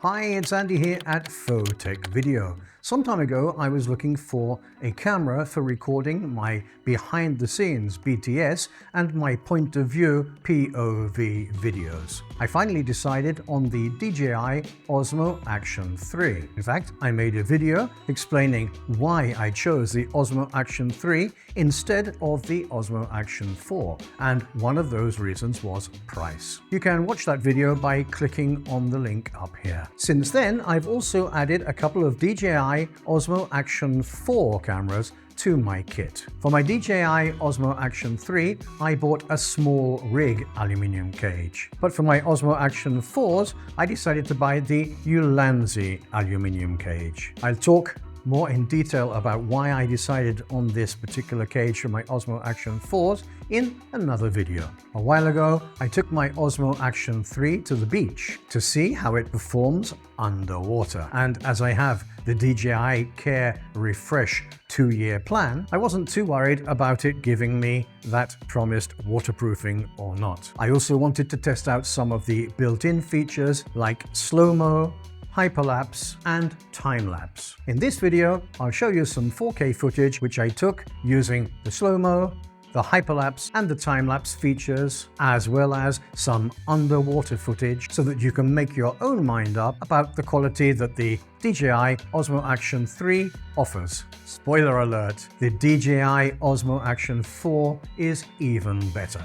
Hi, it's Andy here at Photech Video. Some time ago, I was looking for a camera for recording my behind the scenes BTS and my point of view POV videos. I finally decided on the DJI Osmo Action 3. In fact, I made a video explaining why I chose the Osmo Action 3 instead of the Osmo Action 4, and one of those reasons was price. You can watch that video by clicking on the link up here. Since then, I've also added a couple of DJI Osmo Action 4 cameras to my kit. For my DJI Osmo Action 3, I bought a small rig aluminium cage. But for my Osmo Action 4s, I decided to buy the Ulanzi aluminium cage. I'll talk more in detail about why I decided on this particular cage for my Osmo Action 4s in another video. A while ago, I took my Osmo Action 3 to the beach to see how it performs underwater. And as I have the DJI Care Refresh 2-year plan, I wasn't too worried about it giving me that promised waterproofing or not. I also wanted to test out some of the built-in features like slow-mo, hyperlapse and time-lapse. In this video, I'll show you some 4K footage which I took using the slow-mo, the hyperlapse and the time-lapse features, as well as some underwater footage so that you can make your own mind up about the quality that the DJI Osmo Action 3 offers. Spoiler alert, the DJI Osmo Action 4 is even better.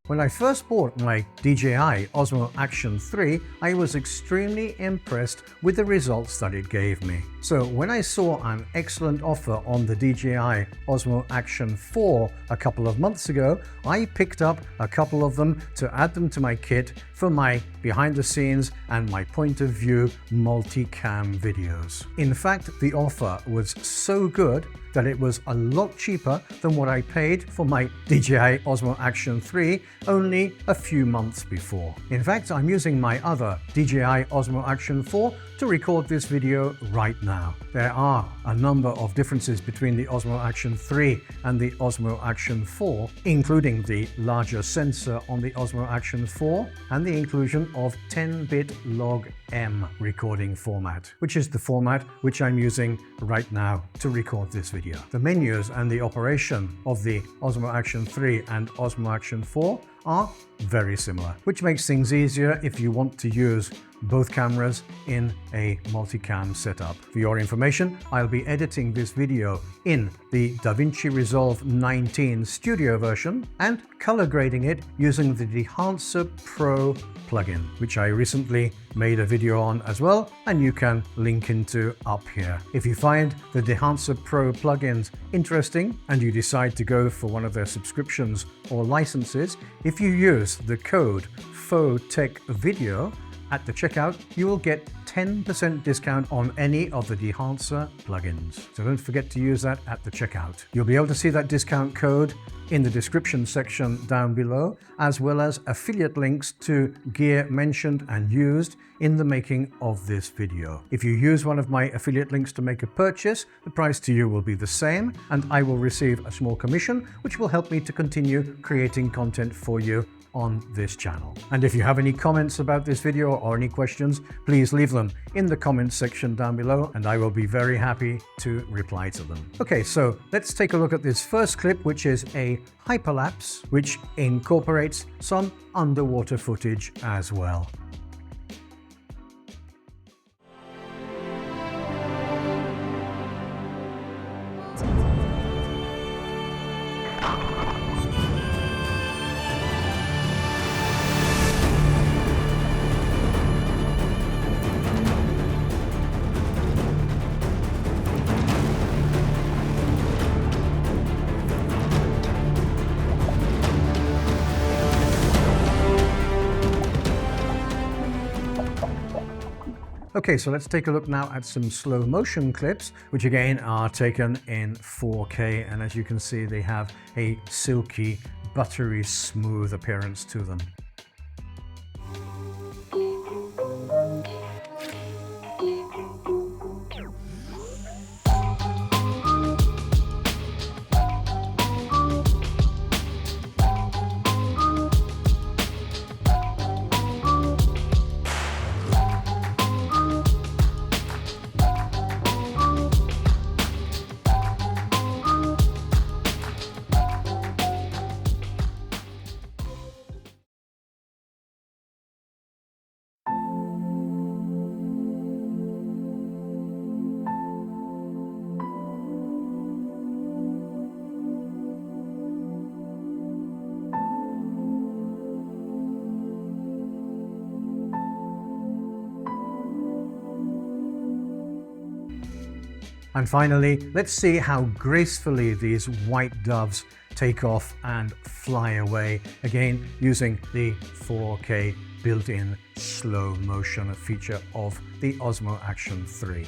When I first bought my DJI Osmo Action 3, I was extremely impressed with the results that it gave me. So when I saw an excellent offer on the DJI Osmo Action 4 a couple of months ago, I picked up a couple of them to add them to my kit for my behind the scenes and my point of view multicam videos. In fact, the offer was so good that it was a lot cheaper than what I paid for my DJI Osmo Action 3 only a few months before. In fact, I'm using my other DJI Osmo Action 4 to record this video right now. There are a number of differences between the Osmo Action 3 and the Osmo Action 4, including the larger sensor on the Osmo Action 4 and the inclusion of 10-bit log M recording format, which is the format which I'm using right now to record this video. The menus and the operation of the Osmo Action 3 and Osmo Action 4 are very similar, which makes things easier if you want to use both cameras in a multicam setup. For your information, I'll be editing this video in the DaVinci Resolve 19 Studio version and color grading it using the Dehancer Pro Plugin, which I recently made a video on as well, and you can link into up here. If you find the Dehancer Pro plugins interesting and you decide to go for one of their subscriptions or licenses, if you use the code PHOTECHVIDEO at the checkout, you will get 10% discount on any of the Dehancer plugins. So don't forget to use that at the checkout. You'll be able to see that discount code in the description section down below, as well as affiliate links to gear mentioned and used in the making of this video. If you use one of my affiliate links to make a purchase, the price to you will be the same, and I will receive a small commission, which will help me to continue creating content for you on this channel. And if you have any comments about this video or any questions, please leave them in the comments section down below and I will be very happy to reply to them. Okay, so let's take a look at this first clip, which is a hyperlapse, which incorporates some underwater footage as well. Okay, so let's take a look now at some slow motion clips, which again are taken in 4K, and as you can see, they have a silky, buttery smooth appearance to them. And finally, let's see how gracefully these white doves take off and fly away, again using the 4K built-in slow motion feature of the Osmo Action 3.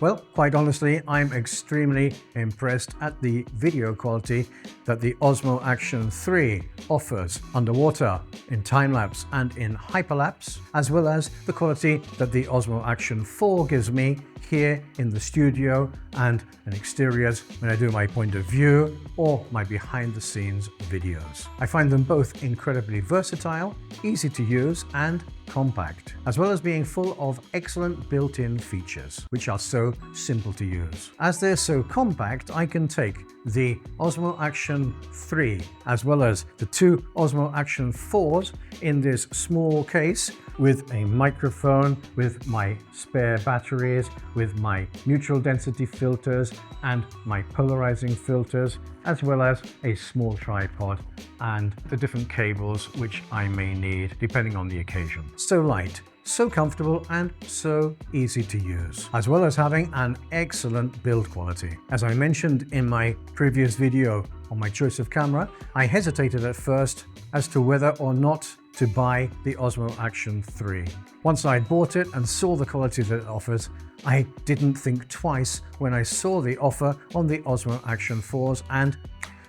Well, quite honestly, I'm extremely impressed at the video quality that the Osmo Action 3 offers underwater, in time-lapse and in hyperlapse, as well as the quality that the Osmo Action 4 gives me here in the studio and in exteriors when I do my point of view or my behind the scenes videos. I find them both incredibly versatile, easy to use and compact, as well as being full of excellent built-in features, which are so simple to use. As they're so compact, I can take the Osmo Action 3 as well as the two Osmo Action 4s in this small case with a microphone, with my spare batteries, with my neutral density filters and my polarizing filters, as well as a small tripod and the different cables which I may need depending on the occasion. So light, so comfortable and so easy to use, as well as having an excellent build quality. As I mentioned in my previous video on my choice of camera, I hesitated at first as to whether or not to buy the Osmo Action 3. Once I bought it and saw the quality that it offers, I didn't think twice when I saw the offer on the Osmo Action 4s and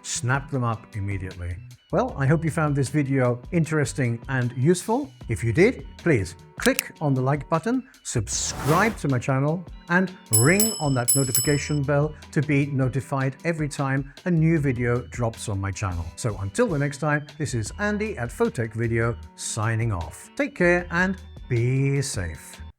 snapped them up immediately. Well, I hope you found this video interesting and useful. If you did, please click on the like button, subscribe to my channel, and ring on that notification bell to be notified every time a new video drops on my channel. So until the next time, this is Andy at Photech Video signing off. Take care and be safe.